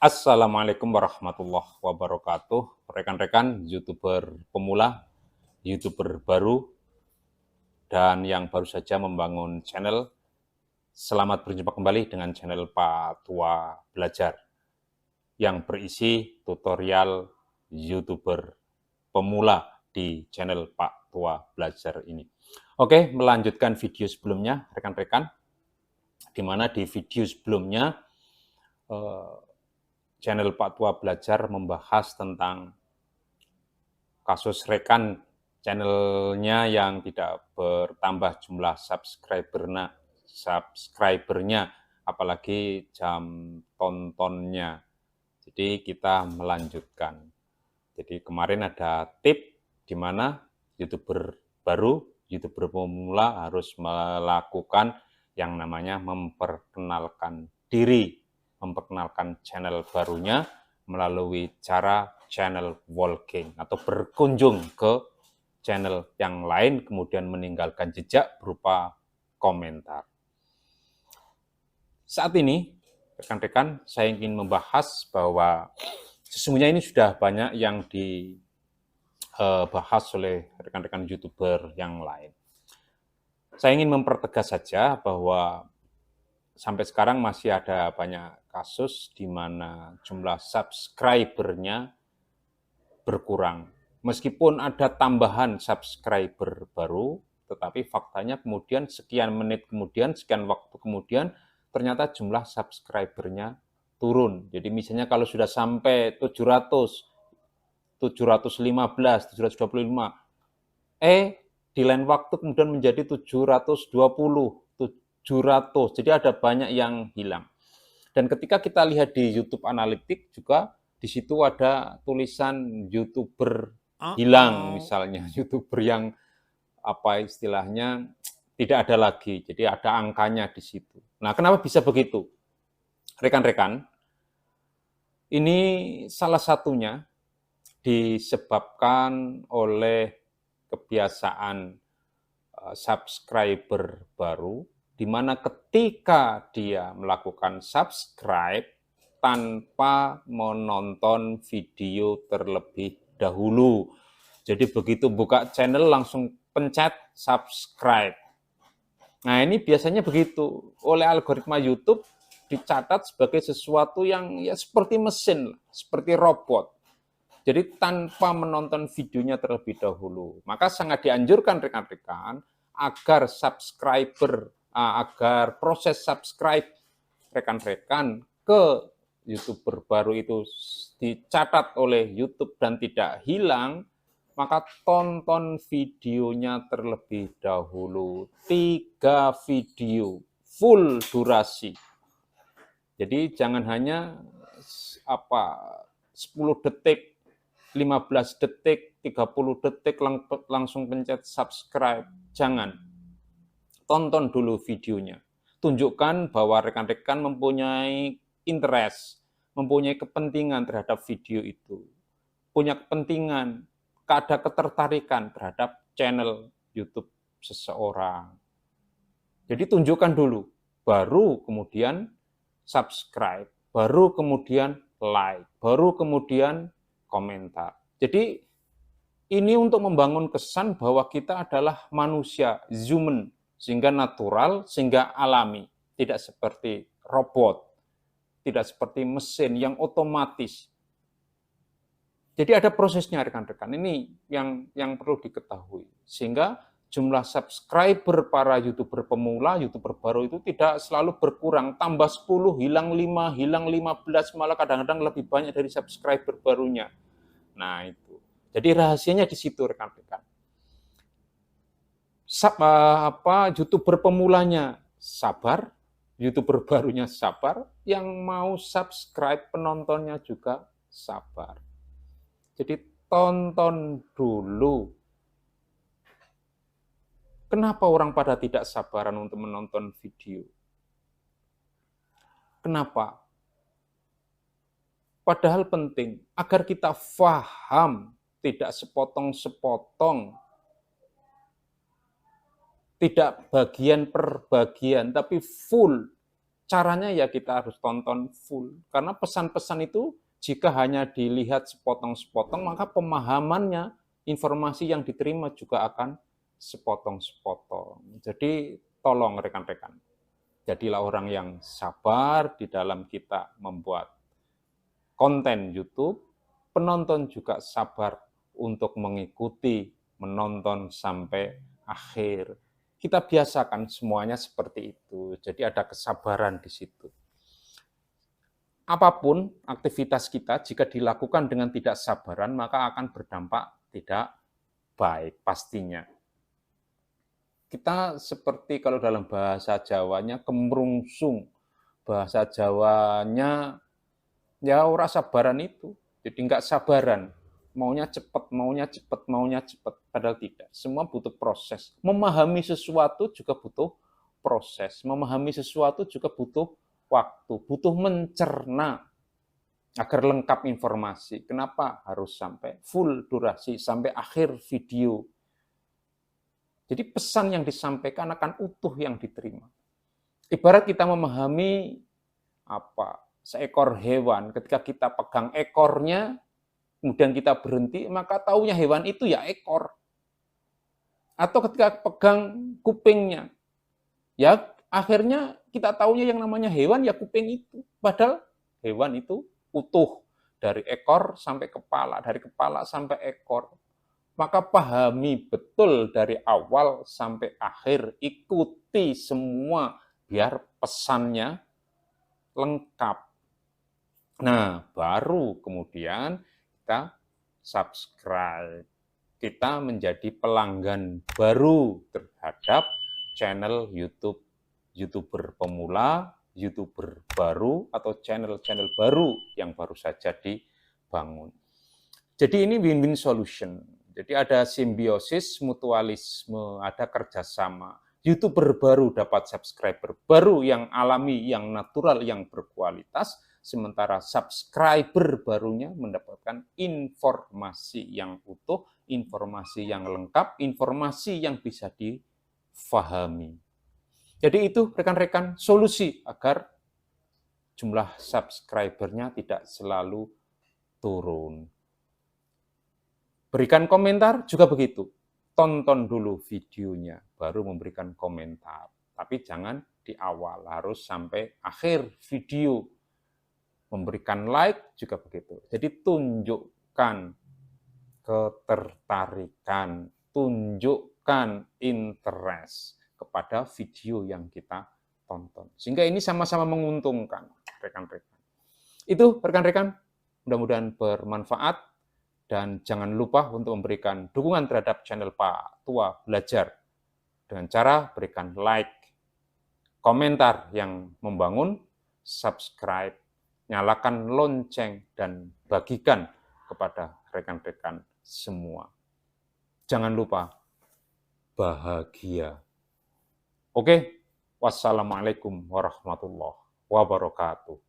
Assalamualaikum warahmatullahi wabarakatuh. Rekan-rekan YouTuber pemula, YouTuber baru, dan yang baru saja membangun channel. Selamat berjumpa kembali dengan channel Pak Tua Belajar yang berisi tutorial YouTuber pemula di channel Pak Tua Belajar ini. Oke, melanjutkan video sebelumnya, rekan-rekan, di mana di video sebelumnya channel Pak Tua Belajar membahas tentang kasus rekan channelnya yang tidak bertambah jumlah subscribernya, apalagi jam tontonnya. Jadi kita melanjutkan. Jadi kemarin ada tip di mana YouTuber baru, YouTuber pemula harus melakukan yang namanya memperkenalkan diri, memperkenalkan channel barunya melalui cara channel walking atau berkunjung ke channel yang lain kemudian meninggalkan jejak berupa komentar. Saat ini, rekan-rekan, saya ingin membahas bahwa sesungguhnya ini sudah banyak yang dibahas oleh rekan-rekan YouTuber yang lain. Saya ingin mempertegas saja bahwa sampai sekarang masih ada banyak kasus di mana jumlah subscribernya berkurang. Meskipun ada tambahan subscriber baru, tetapi faktanya kemudian sekian menit kemudian, sekian waktu kemudian, ternyata jumlah subscribernya turun. Jadi misalnya kalau sudah sampai 700, 715, 725, di lain waktu kemudian menjadi 720, 700. Jadi ada banyak yang hilang. Dan ketika kita lihat di YouTube Analytics juga, di situ ada tulisan YouTuber hilang misalnya, YouTuber yang apa istilahnya tidak ada lagi. Jadi ada angkanya di situ. Nah, kenapa bisa begitu? Rekan-rekan, ini salah satunya disebabkan oleh kebiasaan subscriber baru, di mana ketika dia melakukan subscribe tanpa menonton video terlebih dahulu. Jadi begitu buka channel langsung pencet subscribe. Nah, ini biasanya begitu. Oleh algoritma YouTube dicatat sebagai sesuatu yang ya seperti mesin, seperti robot. Jadi tanpa menonton videonya terlebih dahulu. Maka sangat dianjurkan rekan-rekan agar agar proses subscribe rekan-rekan ke YouTuber baru itu dicatat oleh YouTube dan tidak hilang, maka tonton videonya terlebih dahulu. 3 video full durasi. Jadi jangan hanya 10 detik, 15 detik, 30 detik langsung pencet subscribe. Jangan. Tonton dulu videonya. Tunjukkan bahwa rekan-rekan mempunyai interest, mempunyai kepentingan terhadap video itu. Punya kepentingan, ada ketertarikan terhadap channel YouTube seseorang. Jadi tunjukkan dulu, baru kemudian subscribe, baru kemudian like, baru kemudian komentar. Jadi ini untuk membangun kesan bahwa kita adalah manusia, human, sehingga natural, sehingga alami. Tidak seperti robot, tidak seperti mesin yang otomatis. Jadi ada prosesnya rekan-rekan, ini yang perlu diketahui. Sehingga jumlah subscriber para YouTuber pemula, YouTuber baru itu tidak selalu berkurang. Tambah 10, hilang 5, hilang 15, malah kadang-kadang lebih banyak dari subscriber barunya. Nah itu. Jadi rahasianya di situ rekan-rekan. YouTuber pemulanya sabar, YouTuber barunya sabar, yang mau subscribe penontonnya juga sabar. Jadi tonton dulu. Kenapa orang pada tidak sabaran untuk menonton video? Kenapa? Padahal penting, agar kita paham, tidak sepotong-sepotong, tidak bagian per bagian, tapi full Caranya ya kita harus tonton full. Karena pesan-pesan itu jika hanya dilihat sepotong-sepotong, maka pemahamannya, informasi yang diterima juga akan sepotong-sepotong. Jadi tolong rekan-rekan, jadilah orang yang sabar di dalam kita membuat konten YouTube, penonton juga sabar untuk mengikuti, menonton sampai akhir. Kita biasakan semuanya seperti itu, jadi ada kesabaran di situ. Apapun aktivitas kita, jika dilakukan dengan tidak sabaran, maka akan berdampak tidak baik pastinya. Kita seperti kalau dalam bahasa Jawanya kemerungsung, bahasa Jawanya ya ora sabaran itu, jadi nggak sabaran, maunya cepat, maunya cepat, maunya cepat, padahal tidak. Semua butuh proses. Memahami sesuatu juga butuh proses. Memahami sesuatu juga butuh waktu, butuh mencerna agar lengkap informasi. Kenapa harus sampai full durasi, sampai akhir video? Jadi pesan yang disampaikan akan utuh yang diterima. Ibarat kita memahami seekor hewan, ketika kita pegang ekornya, kemudian kita berhenti, maka taunya hewan itu ya ekor. Atau ketika pegang kupingnya, ya akhirnya kita taunya yang namanya hewan ya kuping itu. Padahal hewan itu utuh, dari ekor sampai kepala, dari kepala sampai ekor. Maka pahami betul dari awal sampai akhir, ikuti semua biar pesannya lengkap. Nah, baru kemudian kita subscribe. Kita menjadi pelanggan baru terhadap channel YouTube, YouTuber pemula, YouTuber baru, atau channel-channel baru yang baru saja dibangun. Jadi ini win-win solution. Jadi ada simbiosis, mutualisme, ada kerjasama. YouTuber baru dapat subscriber baru yang alami, yang natural, yang berkualitas, sementara subscriber barunya mendapatkan informasi yang utuh, informasi yang lengkap, informasi yang bisa difahami. Jadi itu rekan-rekan solusi agar jumlah subscribernya tidak selalu turun. Berikan komentar juga begitu. Tonton dulu videonya, baru memberikan komentar. Tapi jangan di awal, harus sampai akhir video. Memberikan like juga begitu. Jadi tunjukkan ketertarikan, tunjukkan interest kepada video yang kita tonton. Sehingga ini sama-sama menguntungkan, rekan-rekan. Itu rekan-rekan, mudah-mudahan bermanfaat. Dan jangan lupa untuk memberikan dukungan terhadap channel Pak Tua Belajar dengan cara berikan like, komentar yang membangun, subscribe, nyalakan lonceng, dan bagikan kepada rekan-rekan semua. Jangan lupa bahagia. Oke, wassalamualaikum warahmatullahi wabarakatuh.